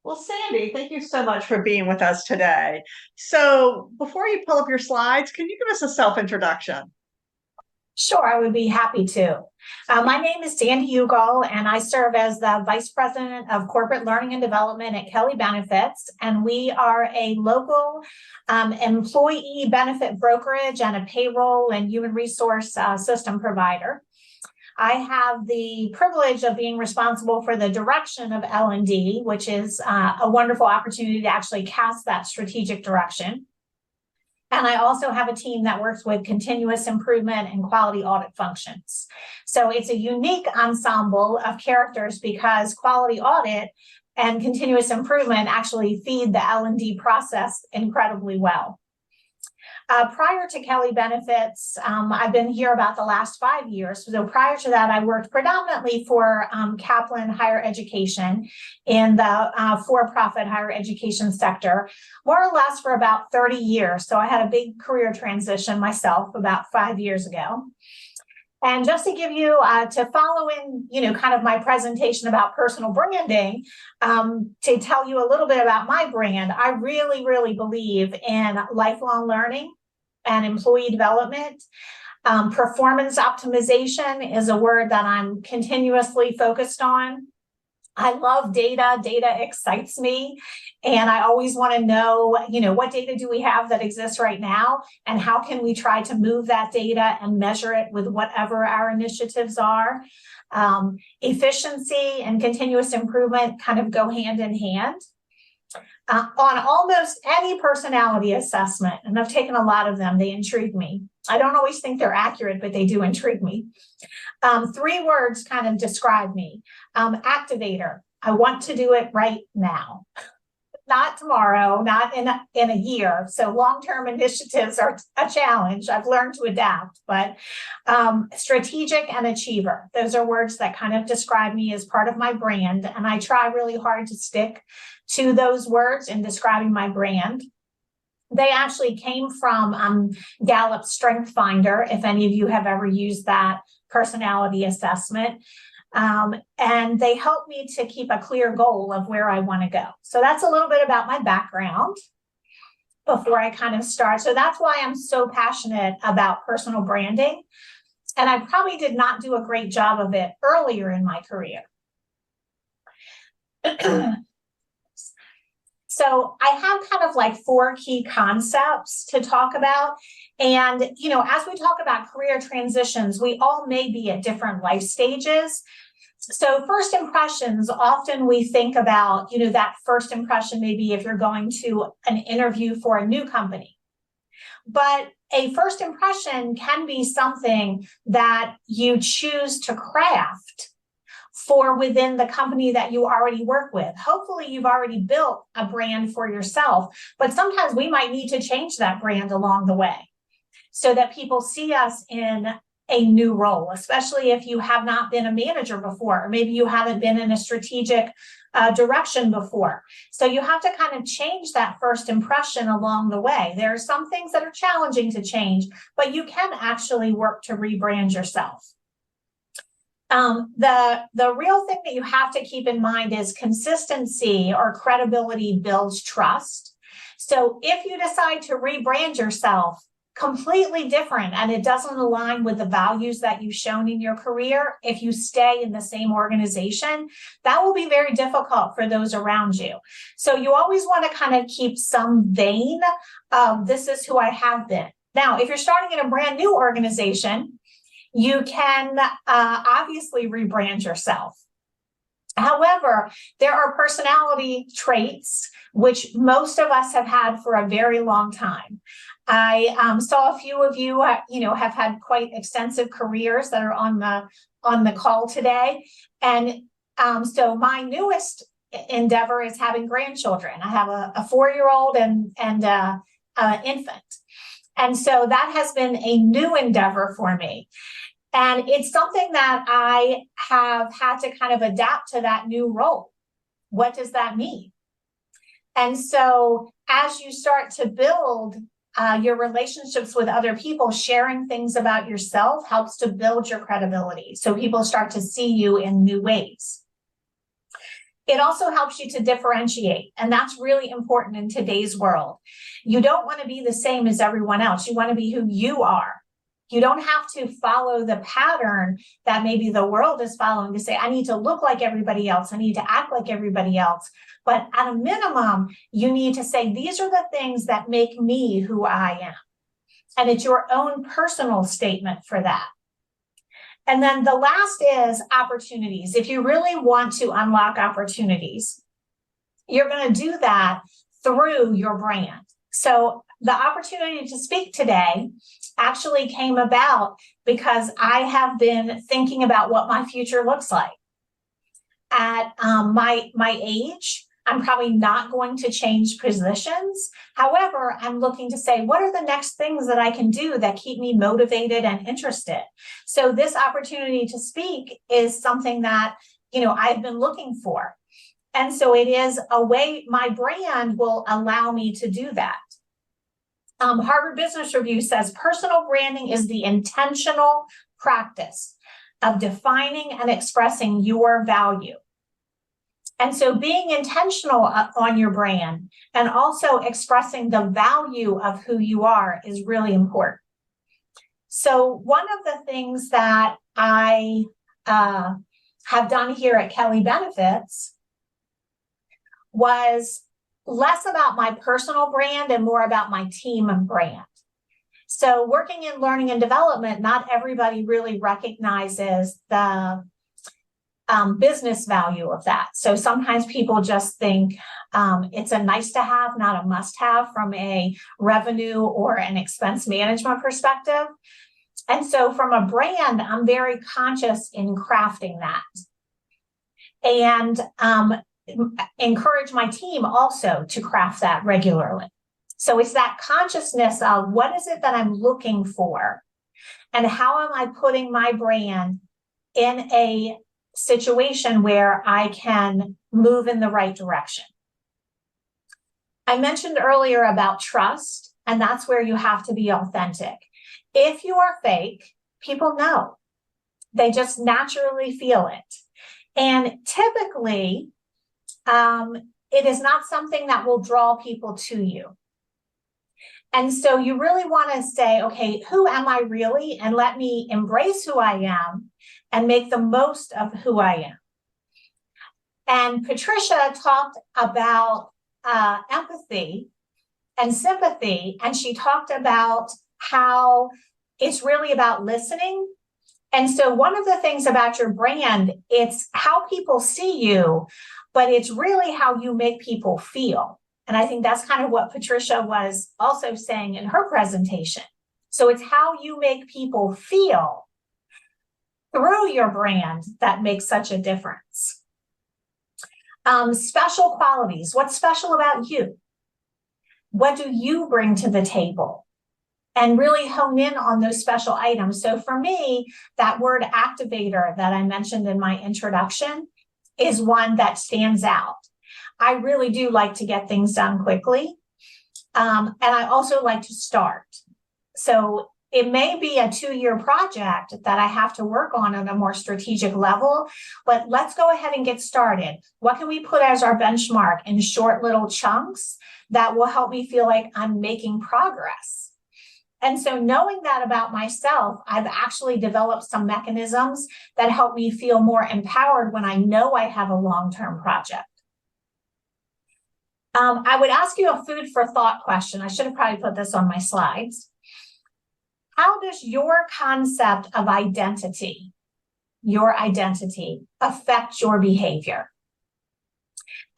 Well, Sandy, thank you so much for being with us today. So, before you pull up your slides, can you give us a self-introduction? Sure, I would be happy to. My name is Sandy Ugal, and I serve as the Vice President of Corporate Learning and Development at Kelly Benefits, and we are a local employee benefit brokerage and a payroll and human resource system provider. I have the privilege of being responsible for the direction of L&D, which is a wonderful opportunity to actually cast that strategic direction. And I also have a team that works with continuous improvement and quality audit functions. So it's a unique ensemble of characters because quality audit and continuous improvement actually feed the L&D process incredibly well. Prior to Kelly Benefits, I've been here about the last 5 years. So prior to that, I worked predominantly for Kaplan Higher Education in the for-profit higher education sector, more or less for about 30 years. So I had a big career transition myself about 5 years ago. And just to give you, to follow in, kind of my presentation about personal branding, to tell you a little bit about my brand, I really, really believe in lifelong learning and employee development. Performance optimization is a word that I'm continuously focused on. I love data. Data excites me. And I always want to know, what data do we have that exists right now? And how can we try to move that data and measure it with whatever our initiatives are? Efficiency and continuous improvement kind of go hand in hand. On almost any personality assessment, and I've taken a lot of them, they intrigue me. I don't always think they're accurate, but they do intrigue me. 3 words kind of describe me. Activator. I want to do it right now. Not tomorrow, not in a year. So long-term initiatives are a challenge. I've learned to adapt, but strategic and achiever. Those are words that kind of describe me as part of my brand. And I try really hard to stick to those words in describing my brand. They actually came from Gallup's Strength Finder, if any of you have ever used that personality assessment. And they help me to keep a clear goal of where I want to go. So that's a little bit about my background before I kind of start. So that's why I'm so passionate about personal branding. And I probably did not do a great job of it earlier in my career. So I have kind of like 4 key concepts to talk about. And, as we talk about career transitions, we all may be at different life stages. So first impressions, often we think about, that first impression, maybe if you're going to an interview for a new company. But a first impression can be something that you choose to craft for within the company that you already work with. Hopefully you've already built a brand for yourself, but sometimes we might need to change that brand along the way so that people see us in a new role, especially if you have not been a manager before, or maybe you haven't been in a strategic direction before. So you have to kind of change that first impression along the way. There are some things that are challenging to change, but you can actually work to rebrand yourself. The real thing that you have to keep in mind is consistency or credibility builds trust. So if you decide to rebrand yourself completely different and it doesn't align with the values that you've shown in your career, if you stay in the same organization, that will be very difficult for those around you. So you always want to kind of keep some vein of this is who I have been. Now, if you're starting in a brand new organization, you can obviously rebrand yourself. However, there are personality traits which most of us have had for a very long time. I saw a few of you, have had quite extensive careers that are on the call today, and so my newest endeavor is having grandchildren. I have a 4-year-old and an infant, and so that has been a new endeavor for me. And it's something that I have had to kind of adapt to that new role. What does that mean? And so as you start to build your relationships with other people, sharing things about yourself helps to build your credibility. So people start to see you in new ways. It also helps you to differentiate, and that's really important in today's world. You don't want to be the same as everyone else. You want to be who you are. You don't have to follow the pattern that maybe the world is following to say, I need to look like everybody else. I need to act like everybody else. But at a minimum, you need to say, these are the things that make me who I am. And it's your own personal statement for that. And then the last is opportunities. If you really want to unlock opportunities, you're going to do that through your brand. So the opportunity to speak today actually came about because I have been thinking about what my future looks like. At my age, I'm probably not going to change positions. However, I'm looking to say, what are the next things that I can do that keep me motivated and interested? So this opportunity to speak is something that, I've been looking for. And so it is a way my brand will allow me to do that. Harvard Business Review says personal branding is the intentional practice of defining and expressing your value. And so being intentional on your brand and also expressing the value of who you are is really important. So one of the things that I have done here at Kelly Benefits was less about my personal brand and more about my team and brand. So working in learning and development, not everybody really recognizes the business value of that. So sometimes people just think it's a nice to have, not a must have from a revenue or an expense management perspective. And so from a brand, I'm very conscious in crafting that. And encourage my team also to craft that regularly. So it's that consciousness of what is it that I'm looking for and how am I putting my brand in a situation where I can move in the right direction. I mentioned earlier about trust, and that's where you have to be authentic. If you are fake, people know. They just naturally feel it. And typically, it is not something that will draw people to you. And so you really want to say, okay, who am I really? And let me embrace who I am and make the most of who I am. And Patricia talked about empathy and sympathy, and she talked about how it's really about listening. And so one of the things about your brand, it's how people see you, but it's really how you make people feel. And I think that's kind of what Patricia was also saying in her presentation. So it's how you make people feel through your brand that makes such a difference. Special qualities. What's special about you? What do you bring to the table? And really hone in on those special items. So for me, that word activator that I mentioned in my introduction is one that stands out. I really do like to get things done quickly. And I also like to start. So it may be a 2-year project that I have to work on a more strategic level, but let's go ahead and get started. What can we put as our benchmark in short little chunks that will help me feel like I'm making progress? And so knowing that about myself, I've actually developed some mechanisms that help me feel more empowered when I know I have a long-term project. I would ask you a food for thought question. I should have probably put this on my slides. How does your concept of identity, affect your behavior?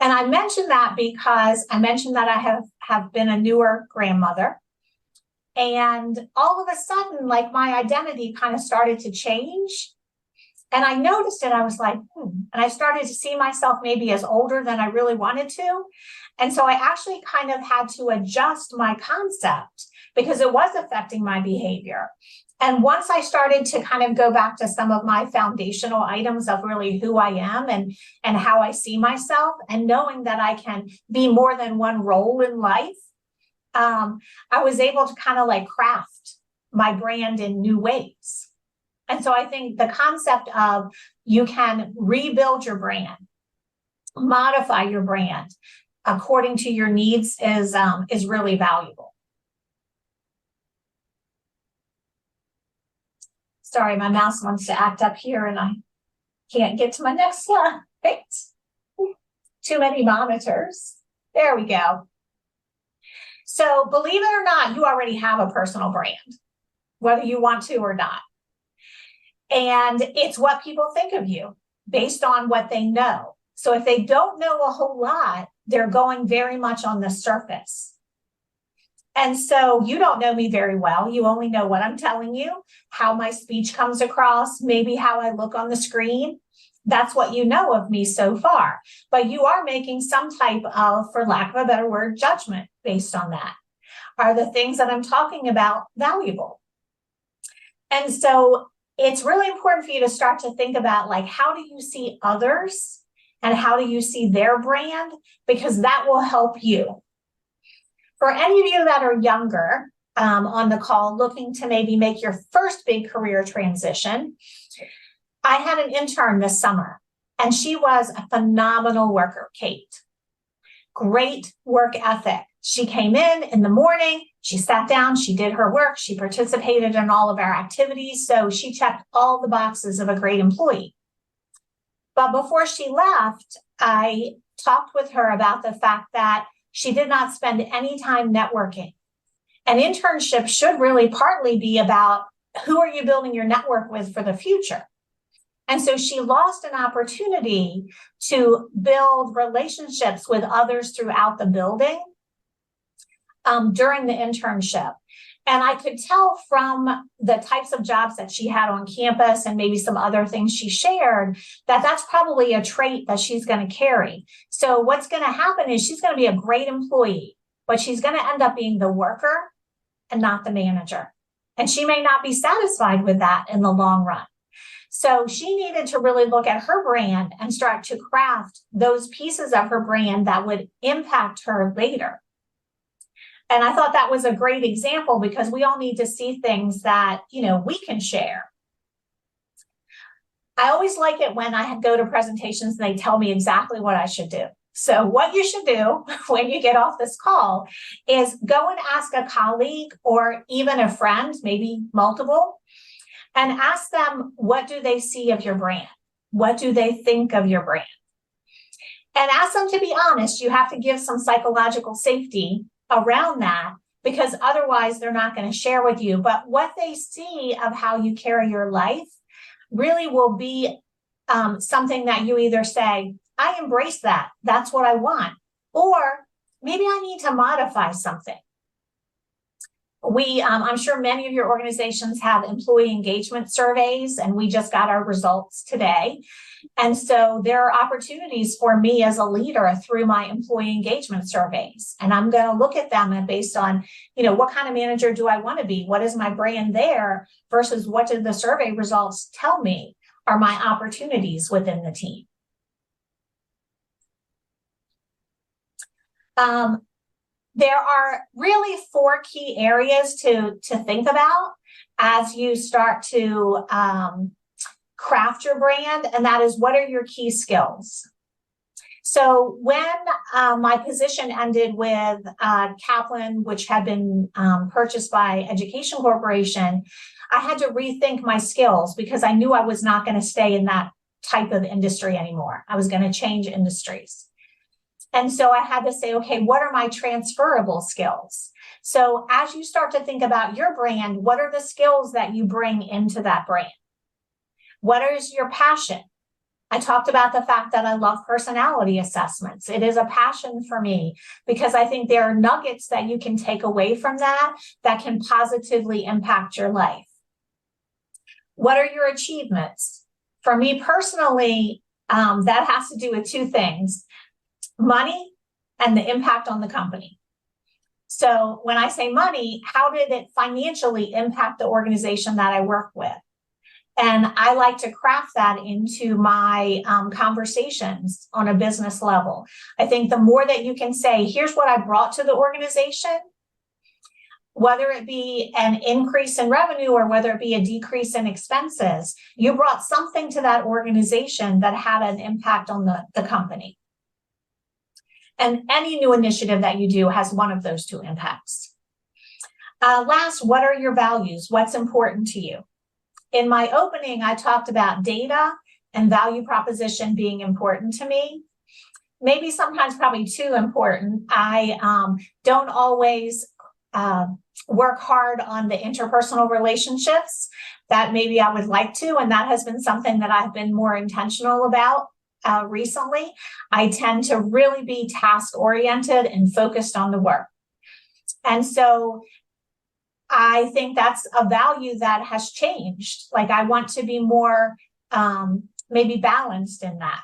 And I mentioned that because I mentioned that I have been a newer grandmother. And all of a sudden, like my identity kind of started to change. And I noticed it. I was like, And I started to see myself maybe as older than I really wanted to. And so I actually kind of had to adjust my concept because it was affecting my behavior. And once I started to kind of go back to some of my foundational items of really who I am and how I see myself, and knowing that I can be more than one role in life, I was able to kind of like craft my brand in new ways. And so I think the concept of you can rebuild your brand, modify your brand according to your needs is really valuable. Sorry, my mouse wants to act up here and I can't get to my next slide. Too many monitors. There we go. So believe it or not, you already have a personal brand, whether you want to or not. And it's what people think of you based on what they know. So if they don't know a whole lot, they're going very much on the surface. And so you don't know me very well. You only know what I'm telling you, how my speech comes across, maybe how I look on the screen. That's what you know of me so far. But you are making some type of, for lack of a better word, judgment based on that. Are the things that I'm talking about valuable? And so it's really important for you to start to think about, like, how do you see others and how do you see their brand? Because that will help you. For any of you that are younger on the call, looking to maybe make your first big career transition, I had an intern this summer, and she was a phenomenal worker, Kate. Great work ethic. She came in the morning, she sat down, she did her work, she participated in all of our activities, so she checked all the boxes of a great employee. But before she left, I talked with her about the fact that she did not spend any time networking. An internship should really partly be about who are you building your network with for the future. And so she lost an opportunity to build relationships with others throughout the building during the internship. And I could tell from the types of jobs that she had on campus and maybe some other things she shared that that's probably a trait that she's going to carry. So what's going to happen is she's going to be a great employee, but she's going to end up being the worker and not the manager. And she may not be satisfied with that in the long run. So she needed to really look at her brand and start to craft those pieces of her brand that would impact her later. And I thought that was a great example because we all need to see things that, you know, we can share. I always like it when I go to presentations and they tell me exactly what I should do. So what you should do when you get off this call is go and ask a colleague or even a friend, maybe multiple, and ask them, what do they see of your brand? What do they think of your brand? And ask them to be honest. You have to give some psychological safety around that because otherwise they're not going to share with you. But what they see of how you carry your life really will be something that you either say, I embrace that. That's what I want. Or maybe I need to modify something. I'm sure many of your organizations have employee engagement surveys, and we just got our results today. And so there are opportunities for me as a leader through my employee engagement surveys. And I'm going to look at them and based on, you know, what kind of manager do I want to be? What is my brand there versus what did the survey results tell me are my opportunities within the team? There are really 4 key areas to think about as you start to craft your brand, and that is, what are your key skills? So when my position ended with Kaplan, which had been purchased by Education Corporation, I had to rethink my skills because I knew I was not going to stay in that type of industry anymore. I was going to change industries. And so I had to say, okay, what are my transferable skills? So as you start to think about your brand, what are the skills that you bring into that brand? What is your passion? I talked about the fact that I love personality assessments. It is a passion for me because I think there are nuggets that you can take away from that can positively impact your life. What are your achievements? For me personally, that has to do with 2 things. Money and the impact on the company. So when I say money, how did it financially impact the organization that I work with? And I like to craft that into my conversations on a business level. I think the more that you can say, here's what I brought to the organization, whether it be an increase in revenue or whether it be a decrease in expenses, you brought something to that organization that had an impact on the company. And any new initiative that you do has one of those two impacts. Last, what are your values? What's important to you? In my opening, I talked about data and value proposition being important to me. Maybe sometimes probably too important. I don't always work hard on the interpersonal relationships that maybe I would like to, and that has been something that I've been more intentional about recently. I tend to really be task-oriented and focused on the work. And so I think that's a value that has changed. Like, I want to be more maybe balanced in that.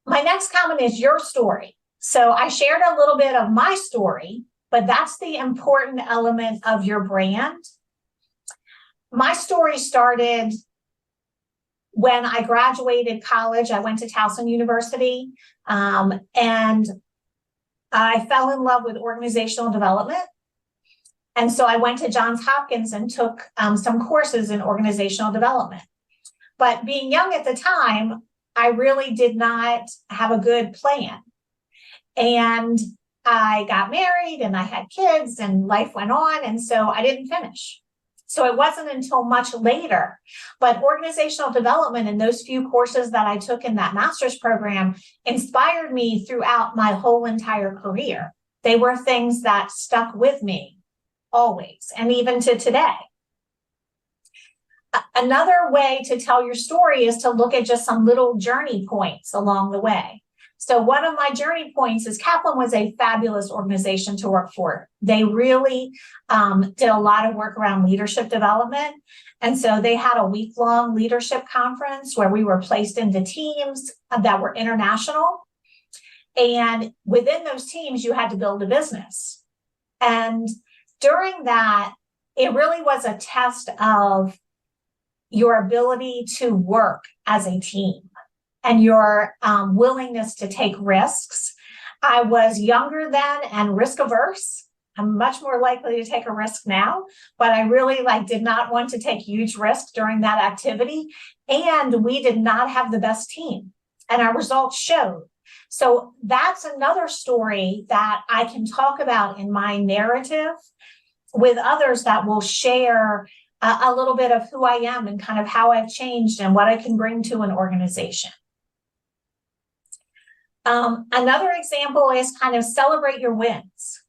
My next comment is your story. So I shared a little bit of my story, but that's the important element of your brand. My story started when I graduated college. I went to Towson University, and I fell in love with organizational development. And so I went to Johns Hopkins and took some courses in organizational development. But being young at the time, I really did not have a good plan. And I got married and I had kids and life went on. And so I didn't finish. So it wasn't until much later, but organizational development and those few courses that I took in that master's program inspired me throughout my whole entire career. They were things that stuck with me always, and even to today. Another way to tell your story is to look at just some little journey points along the way. So one of my journey points is Kaplan was a fabulous organization to work for. They really did a lot of work around leadership development. And so they had a week-long leadership conference where we were placed into teams that were international. And within those teams, you had to build a business. And during that, it really was a test of your ability to work as a team and your willingness to take risks. I was younger then and risk averse. I'm much more likely to take a risk now, but I really did not want to take huge risks during that activity. And we did not have the best team, and our results showed. So that's another story that I can talk about in my narrative with others that will share a little bit of who I am and kind of how I've changed and what I can bring to an organization. Another example is kind of celebrate your wins.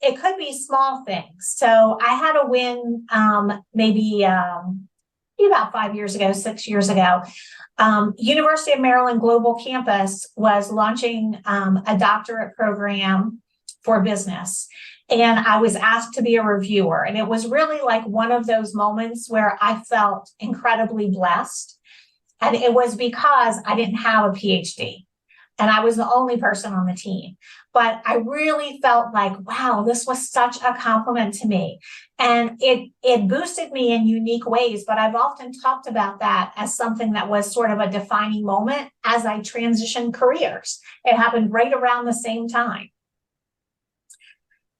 It could be small things. So I had a win maybe about 5 years ago, 6 years ago. University of Maryland Global Campus was launching a doctorate program for business. And I was asked to be a reviewer. And it was really like one of those moments where I felt incredibly blessed. And it was because I didn't have a PhD. And I was the only person on the team. But I really felt like, wow, this was such a compliment to me. And it boosted me in unique ways. But I've often talked about that as something that was sort of a defining moment as I transitioned careers. It happened right around the same time.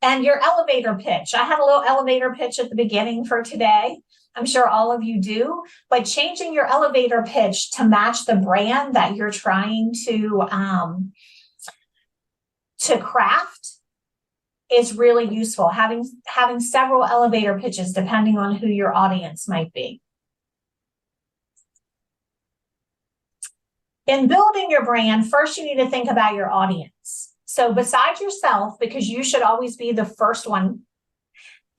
And your elevator pitch. I had a little elevator pitch at the beginning for today. I'm sure all of you do, but changing your elevator pitch to match the brand that you're trying to craft is really useful. Having several elevator pitches depending on who your audience might be. In building your brand, first you need to think about your audience. So besides yourself, because you should always be the first one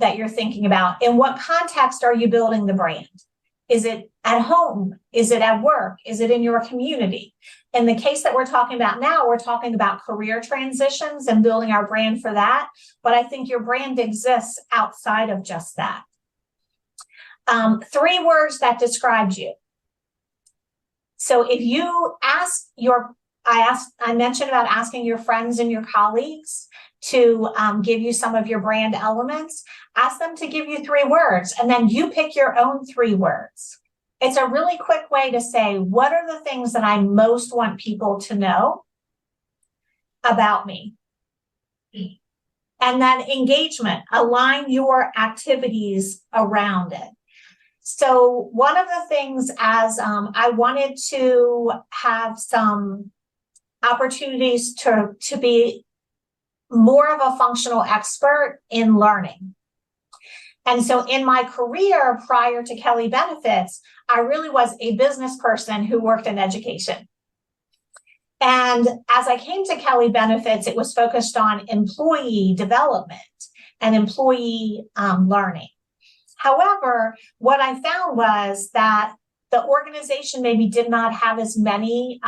that you're thinking about, in what context are you building the brand? Is it at home? Is it at work? Is it in your community? In the case that we're talking about now, we're talking about career transitions and building our brand for that. But I think your brand exists outside of just that. 3 words that described you. So if you ask I mentioned about asking your friends and your colleagues to give you some of your brand elements. Ask them to give you 3 words, and then you pick your own 3 words. It's a really quick way to say, what are the things that I most want people to know about me? And then engagement, align your activities around it. So one of the things as I wanted to have some opportunities to be more of a functional expert in learning. And so in my career prior to Kelly Benefits, I really was a business person who worked in education. And as I came to Kelly Benefits, it was focused on employee development and employee learning. However, what I found was that the organization maybe did not have as many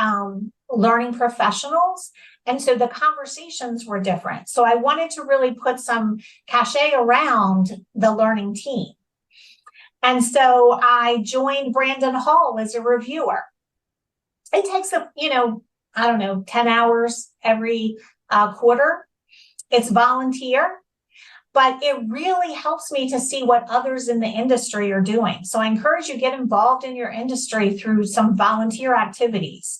learning professionals. And so the conversations were different. So I wanted to really put some cachet around the learning team. And so I joined Brandon Hall as a reviewer. It takes 10 hours every quarter. It's volunteer, but it really helps me to see what others in the industry are doing. So I encourage you to get involved in your industry through some volunteer activities.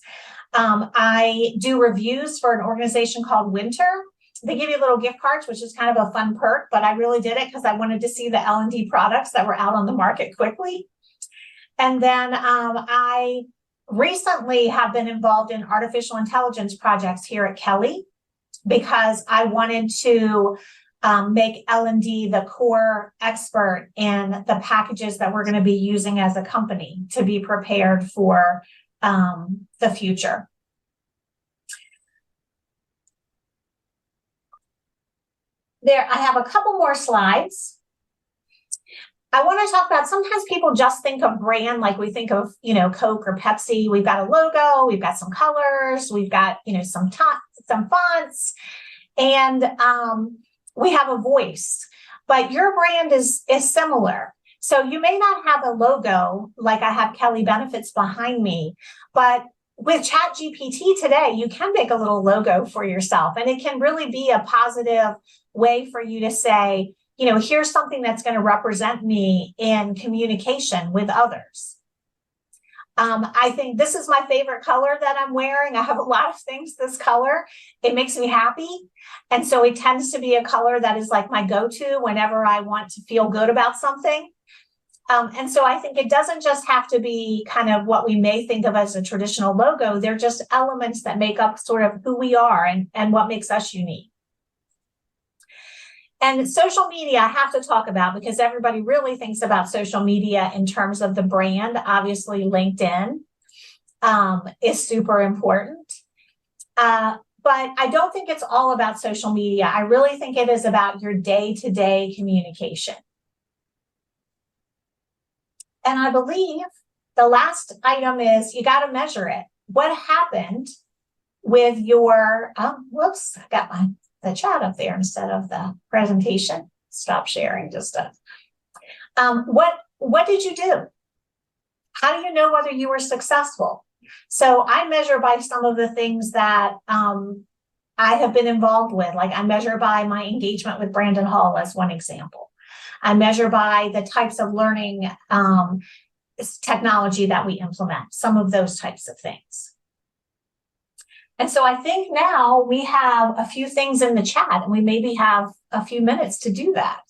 I do reviews for an organization called Winter. They give you little gift cards, which is kind of a fun perk, but I really did it because I wanted to see the L&D products that were out on the market quickly. And then I recently have been involved in artificial intelligence projects here at Kelly because I wanted to make L&D the core expert in the packages that we're going to be using as a company to be prepared for the future. There, I have a couple more slides. I want to talk about, sometimes people just think of brand like we think of, Coke or Pepsi. We've got a logo, we've got some colors, we've got, some fonts, and we have a voice, but your brand is similar. So you may not have a logo like I have Kelly Benefits behind me, but with ChatGPT today, you can make a little logo for yourself, and it can really be a positive way for you to say, here's something that's going to represent me in communication with others. I think this is my favorite color that I'm wearing. I have a lot of things this color. It makes me happy. And so it tends to be a color that is like my go-to whenever I want to feel good about something. And so I think it doesn't just have to be kind of what we may think of as a traditional logo. They're just elements that make up sort of who we are and what makes us unique. And social media, I have to talk about because everybody really thinks about social media in terms of the brand. Obviously, LinkedIn is super important. But I don't think it's all about social media. I really think it is about your day-to-day communication. And I believe the last item is you got to measure it. What happened with your, whoops, I got the chat up there instead of the presentation. Stop sharing just a, what did you do? How do you know whether you were successful? So I measure by some of the things that I have been involved with. Like I measure by my engagement with Brandon Hall as one example. I measure by the types of learning technology that we implement, some of those types of things. And so I think now we have a few things in the chat and we maybe have a few minutes to do that.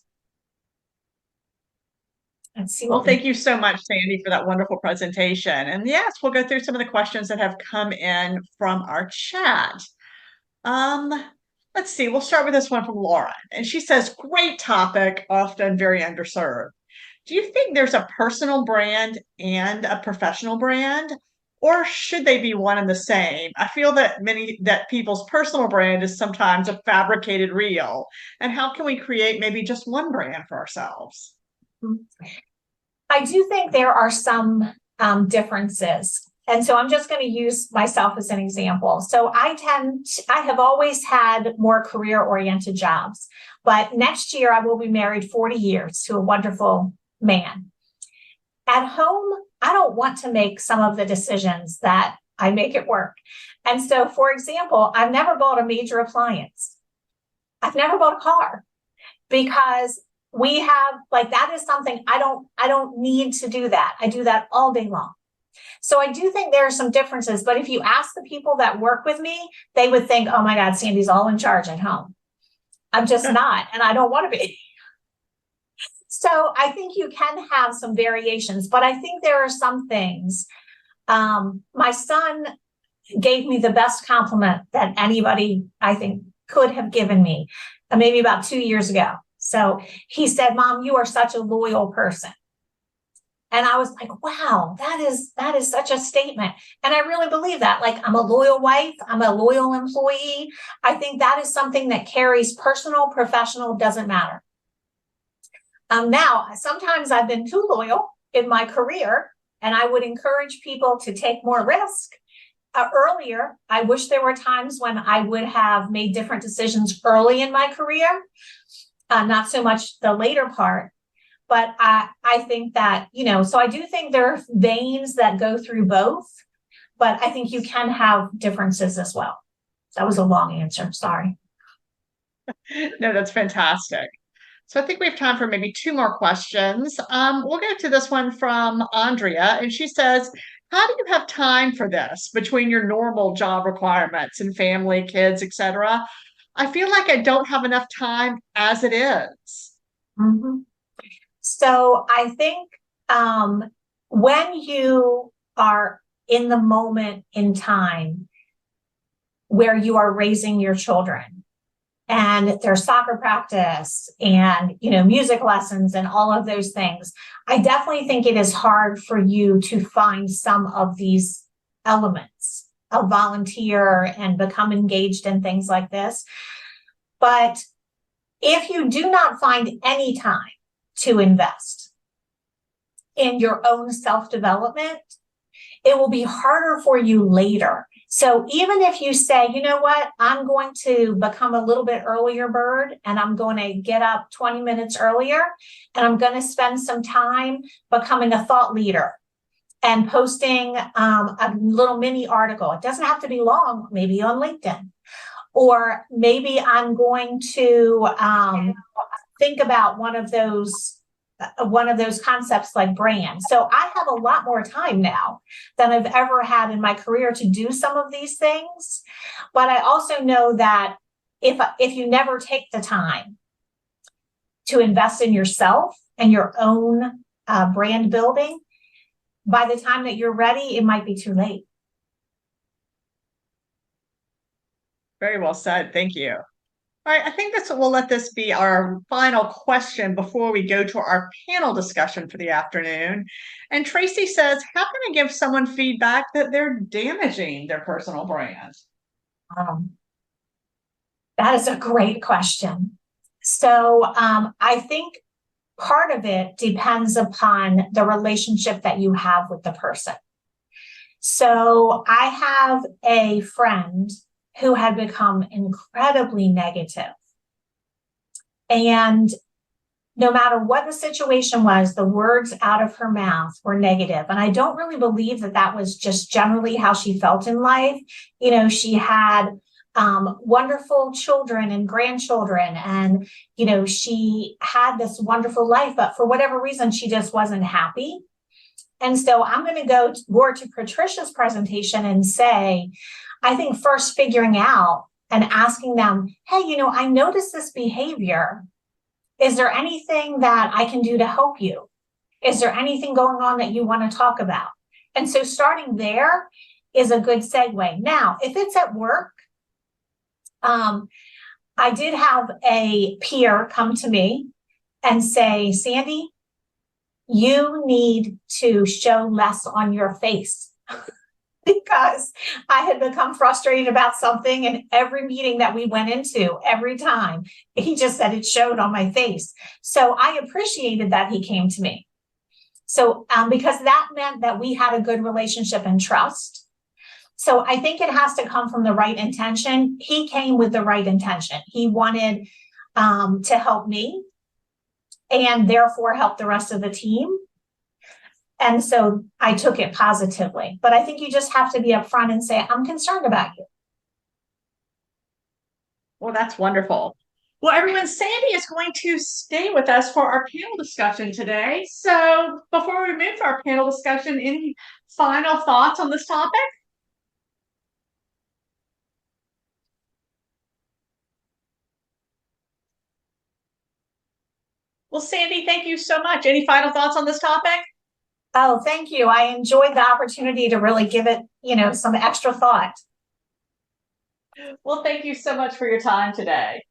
Let's see. Well, thank you so much, Sandy, for that wonderful presentation. And yes, we'll go through some of the questions that have come in from our chat. Let's see, we'll start with this one from Lauren. And she says, great topic, often very underserved. Do you think there's a personal brand and a professional brand? Or should they be one and the same? I feel that people's personal brand is sometimes a fabricated reel. And how can we create maybe just one brand for ourselves? I do think there are some differences. And so I'm just going to use myself as an example. So I have always had more career-oriented jobs, but next year I will be married 40 years to a wonderful man. At home, I don't want to make some of the decisions that I make at work. And so, for example, I've never bought a major appliance. I've never bought a car because we have, like, that is something I don't need to do that. I do that all day long. So I do think there are some differences, but if you ask the people that work with me, they would think, oh my God, Sandy's all in charge at home. I'm just not, and I don't want to be. So I think you can have some variations, but I think there are some things. My son gave me the best compliment that anybody, I think, could have given me, maybe about 2 years ago. So he said, "Mom, you are such a loyal person." And I was like, wow, that is such a statement. And I really believe that. Like, I'm a loyal wife, I'm a loyal employee. I think that is something that carries personal, professional, doesn't matter. Now, sometimes I've been too loyal in my career, and I would encourage people to take more risk. Earlier, I wish there were times when I would have made different decisions early in my career, not so much the later part. But I think that, so I do think there are veins that go through both, but I think you can have differences as well. That was a long answer. Sorry. No, that's fantastic. So I think we have time for maybe 2 more questions. We'll go to this one from Andrea, and she says, how do you have time for this between your normal job requirements and family, kids, etc.? I feel like I don't have enough time as it is. Mm-hmm. So I think when you are in the moment in time where you are raising your children and there's soccer practice and, music lessons and all of those things, I definitely think it is hard for you to find some of these elements of volunteer and become engaged in things like this. But if you do not find any time to invest in your own self-development, it will be harder for you later. So even if you say, you know what, I'm going to become a little bit earlier bird and I'm going to get up 20 minutes earlier and I'm going to spend some time becoming a thought leader and posting a little mini article. It doesn't have to be long, maybe on LinkedIn. Or maybe I'm going to think about one of those concepts like brand. So I have a lot more time now than I've ever had in my career to do some of these things. But I also know that if you never take the time to invest in yourself and your own brand building, by the time that you're ready, it might be too late. Very well said. Thank you. All right, I think we'll let this be our final question before we go to our panel discussion for the afternoon. And Tracy says, how can I give someone feedback that they're damaging their personal brand? That is a great question. So I think part of it depends upon the relationship that you have with the person. So I have a friend who had become incredibly negative. And no matter what the situation was, the words out of her mouth were negative. And I don't really believe that that was just generally how she felt in life. She had wonderful children and grandchildren, and, she had this wonderful life, but for whatever reason, she just wasn't happy. And so I'm going to go more to Patricia's presentation and say, I think first figuring out and asking them, hey, I noticed this behavior. Is there anything that I can do to help you? Is there anything going on that you want to talk about? And so starting there is a good segue. Now, if it's at work, I did have a peer come to me and say, Sandy, you need to show less on your face. Because I had become frustrated about something, and every meeting that we went into, every time, he just said it showed on my face. So I appreciated that he came to me. So because that meant that we had a good relationship and trust. So I think it has to come from the right intention. He came with the right intention. He wanted to help me and therefore help the rest of the team. And so I took it positively. But I think you just have to be upfront and say, I'm concerned about you. Well, that's wonderful. Well, everyone, Sandy is going to stay with us for our panel discussion today. So before we move to our panel discussion, any final thoughts on this topic? Well, Sandy, thank you so much. Any final thoughts on this topic? Oh, thank you. I enjoyed the opportunity to really give it, some extra thought. Well, thank you so much for your time today.